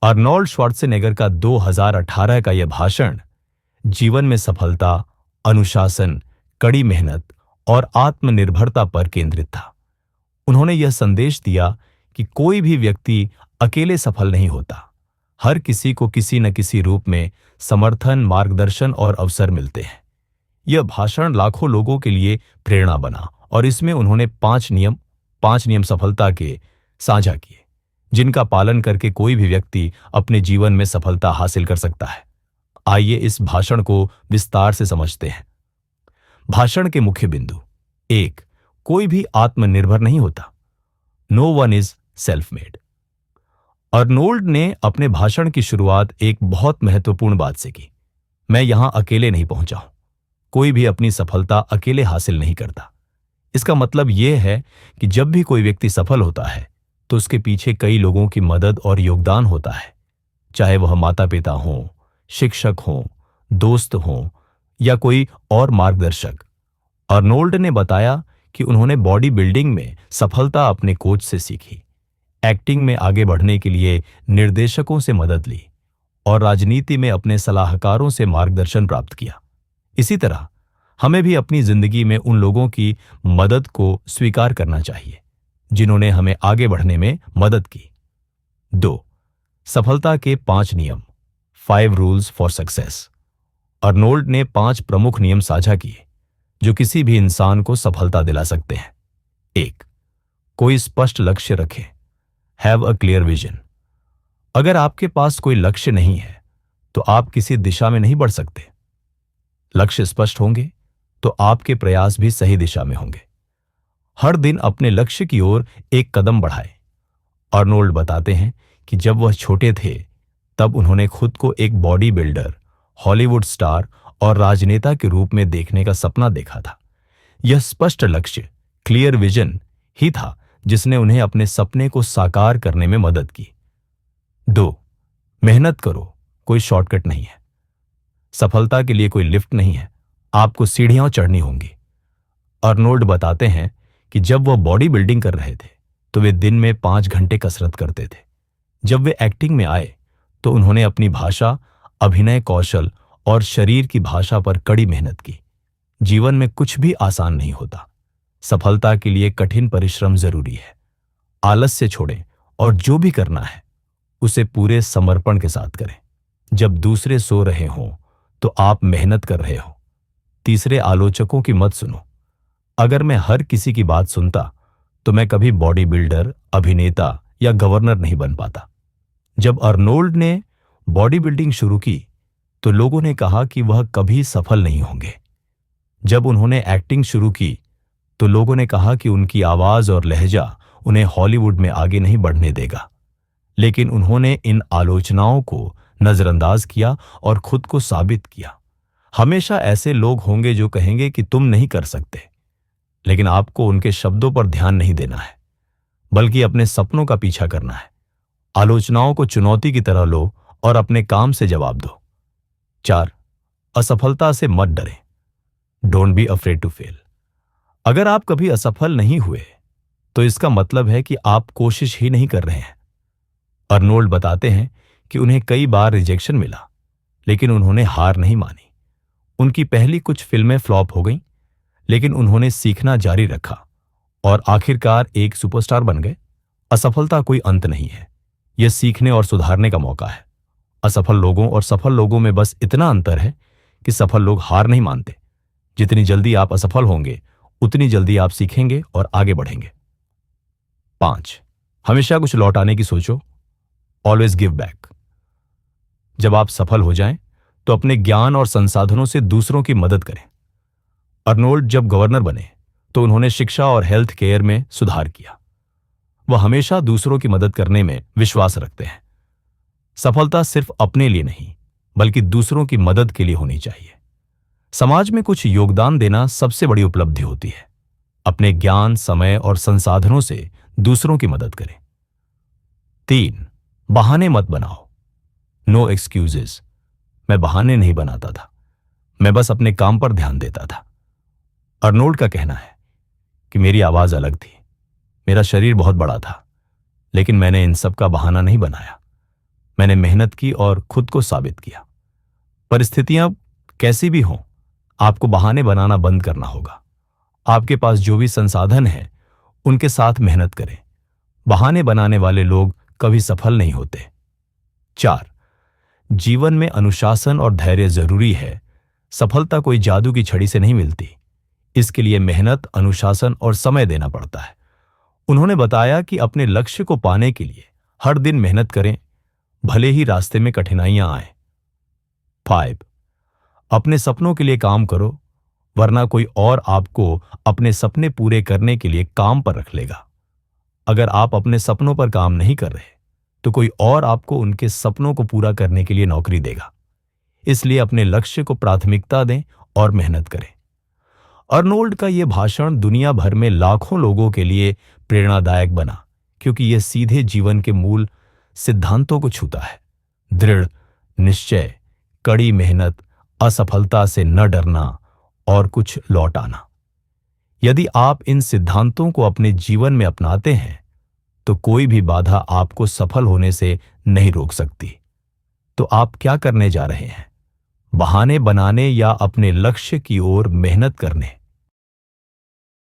Arnold Schwarzenegger का 2018 का यह भाषण जीवन में सफलता, अनुशासन, कड़ी मेहनत और आत्मनिर्भरता पर केंद्रित था। उन्होंने यह संदेश दिया कि कोई भी व्यक्ति अकेले सफल नहीं होता। हर किसी को किसी न किसी रूप में समर्थन, मार्गदर्शन और अवसर मिलते हैं। यह भाषण लाखों लोगों के लिए प्रेरणा बना और इसमें उन्होंने पांच नियम सफलता के साझा किए, जिनका पालन करके कोई भी व्यक्ति अपने जीवन में सफलता हासिल कर सकता है। आइए इस भाषण को विस्तार से समझते हैं। भाषण के मुख्य बिंदु। 1. कोई भी आत्मनिर्भर नहीं होता। No one is self made. Arnold ने अपने भाषण की शुरुआत एक बहुत महत्वपूर्ण बात से की। मैं यहां अकेले नहीं पहुंचा हूं। कोई भी अपनी सफलता अकेले हासिल नहीं करता। इसका मतलब यह है कि जब भी कोई व्यक्ति सफल होता है तो उसके पीछे कई लोगों की मदद और योगदान होता है, चाहे वह माता पिता हों, शिक्षक हों, दोस्त हों या कोई और मार्गदर्शक। अर्नोल्ड ने बताया कि उन्होंने बॉडी बिल्डिंग में सफलता अपने कोच से सीखी, एक्टिंग में आगे बढ़ने के लिए निर्देशकों से मदद ली और राजनीति में अपने सलाहकारों से मार्गदर्शन प्राप्त किया। इसी तरह हमें भी अपनी जिंदगी में उन लोगों की मदद को स्वीकार करना चाहिए जिन्होंने हमें आगे बढ़ने में मदद की। 2. सफलता के 5 नियम, 5 रूल्स फॉर सक्सेस। अर्नोल्ड ने 5 प्रमुख नियम साझा किए जो किसी भी इंसान को सफलता दिला सकते हैं। 1. कोई स्पष्ट लक्ष्य रखें। Have a clear vision. अगर आपके पास कोई लक्ष्य नहीं है तो आप किसी दिशा में नहीं बढ़ सकते। लक्ष्य स्पष्ट होंगे तो आपके प्रयास भी सही दिशा में होंगे। हर दिन अपने लक्ष्य की ओर एक कदम बढ़ाएं। अर्नोल्ड बताते हैं कि जब वह छोटे थे तब उन्होंने खुद को एक बॉडी बिल्डर, हॉलीवुड स्टार और राजनेता के रूप में देखने का सपना देखा था। यह स्पष्ट लक्ष्य, क्लियर विजन ही था जिसने उन्हें अपने सपने को साकार करने में मदद की। 2. मेहनत करो, कोई शॉर्टकट नहीं है। सफलता के लिए कोई लिफ्ट नहीं है, आपको सीढ़ियां चढ़नी होंगी। अर्नोल्ड बताते हैं कि जब वह बॉडी बिल्डिंग कर रहे थे तो वे दिन में 5 घंटे कसरत करते थे। जब वे एक्टिंग में आए तो उन्होंने अपनी भाषा, अभिनय कौशल और शरीर की भाषा पर कड़ी मेहनत की। जीवन में कुछ भी आसान नहीं होता। सफलता के लिए कठिन परिश्रम जरूरी है। आलस्य छोड़ें और जो भी करना है उसे पूरे समर्पण के साथ करें। जब दूसरे सो रहे हों तो आप मेहनत कर रहे हो। तीसरे आलोचकों की मत सुनो। अगर मैं हर किसी की बात सुनता तो मैं कभी बॉडी बिल्डर, अभिनेता या गवर्नर नहीं बन पाता। जब अर्नोल्ड ने बॉडी बिल्डिंग शुरू की तो लोगों ने कहा कि वह कभी सफल नहीं होंगे। जब उन्होंने एक्टिंग शुरू की तो लोगों ने कहा कि उनकी आवाज और लहजा उन्हें हॉलीवुड में आगे नहीं बढ़ने देगा। लेकिन उन्होंने इन आलोचनाओं को नजरअंदाज किया और खुद को साबित किया। हमेशा ऐसे लोग होंगे जो कहेंगे कि तुम नहीं कर सकते, लेकिन आपको उनके शब्दों पर ध्यान नहीं देना है, बल्कि अपने सपनों का पीछा करना है। आलोचनाओं को चुनौती की तरह लो और अपने काम से जवाब दो। 4. असफलता से मत डरें। Don't be afraid to fail. अगर आप कभी असफल नहीं हुए तो इसका मतलब है कि आप कोशिश ही नहीं कर रहे हैं। अर्नोल्ड बताते हैं कि उन्हें कई बार रिजेक्शन मिला, लेकिन उन्होंने हार नहीं मानी। उनकी पहली कुछ फिल्में फ्लॉप हो गईं, लेकिन उन्होंने सीखना जारी रखा और आखिरकार एक सुपरस्टार बन गए। असफलता कोई अंत नहीं है, यह सीखने और सुधारने का मौका है। असफल लोगों और सफल लोगों में बस इतना अंतर है कि सफल लोग हार नहीं मानते। जितनी जल्दी आप असफल होंगे उतनी जल्दी आप सीखेंगे और आगे बढ़ेंगे। 5. हमेशा कुछ लौटाने की सोचो। Always give back. जब आप सफल हो जाएं तो अपने ज्ञान और संसाधनों से दूसरों की मदद करें। अर्नोल्ड जब गवर्नर बने तो उन्होंने शिक्षा और हेल्थ केयर में सुधार किया। वह हमेशा दूसरों की मदद करने में विश्वास रखते हैं। सफलता सिर्फ अपने लिए नहीं बल्कि दूसरों की मदद के लिए होनी चाहिए। समाज में कुछ योगदान देना सबसे बड़ी उपलब्धि होती है। अपने ज्ञान, समय और संसाधनों से दूसरों की मदद करें। 3. बहाने मत बनाओ। No excuses. मैं बहाने नहीं बनाता था, मैं बस अपने काम पर ध्यान देता था। अर्नोल्ड का कहना है कि मेरी आवाज अलग थी, मेरा शरीर बहुत बड़ा था, लेकिन मैंने इन सब का बहाना नहीं बनाया। मैंने मेहनत की और खुद को साबित किया। परिस्थितियां कैसी भी हों, आपको बहाने बनाना बंद करना होगा। आपके पास जो भी संसाधन है उनके साथ मेहनत करें। बहाने बनाने वाले लोग कभी सफल नहीं होते। 4, जीवन में अनुशासन और धैर्य जरूरी है। सफलता कोई जादू की छड़ी से नहीं मिलती। इसके लिए मेहनत, अनुशासन और समय देना पड़ता है। उन्होंने बताया कि अपने लक्ष्य को पाने के लिए हर दिन मेहनत करें, भले ही रास्ते में कठिनाइयां आए। 5, अपने सपनों के लिए काम करो, वरना कोई और आपको अपने सपने पूरे करने के लिए काम पर रख लेगा। अगर आप अपने सपनों पर काम नहीं कर रहे तो कोई और आपको उनके सपनों को पूरा करने के लिए नौकरी देगा। इसलिए अपने लक्ष्य को प्राथमिकता दें और मेहनत करें। अर्नोल्ड का यह भाषण दुनिया भर में लाखों लोगों के लिए प्रेरणादायक बना, क्योंकि यह सीधे जीवन के मूल सिद्धांतों को छूता है। दृढ़ निश्चय, कड़ी मेहनत, असफलता से न डरना और कुछ लौट आना। यदि आप इन सिद्धांतों को अपने जीवन में अपनाते हैं तो कोई भी बाधा आपको सफल होने से नहीं रोक सकती। तो आप क्या करने जा रहे हैं? बहाने बनाने या अपने लक्ष्य की ओर मेहनत करने?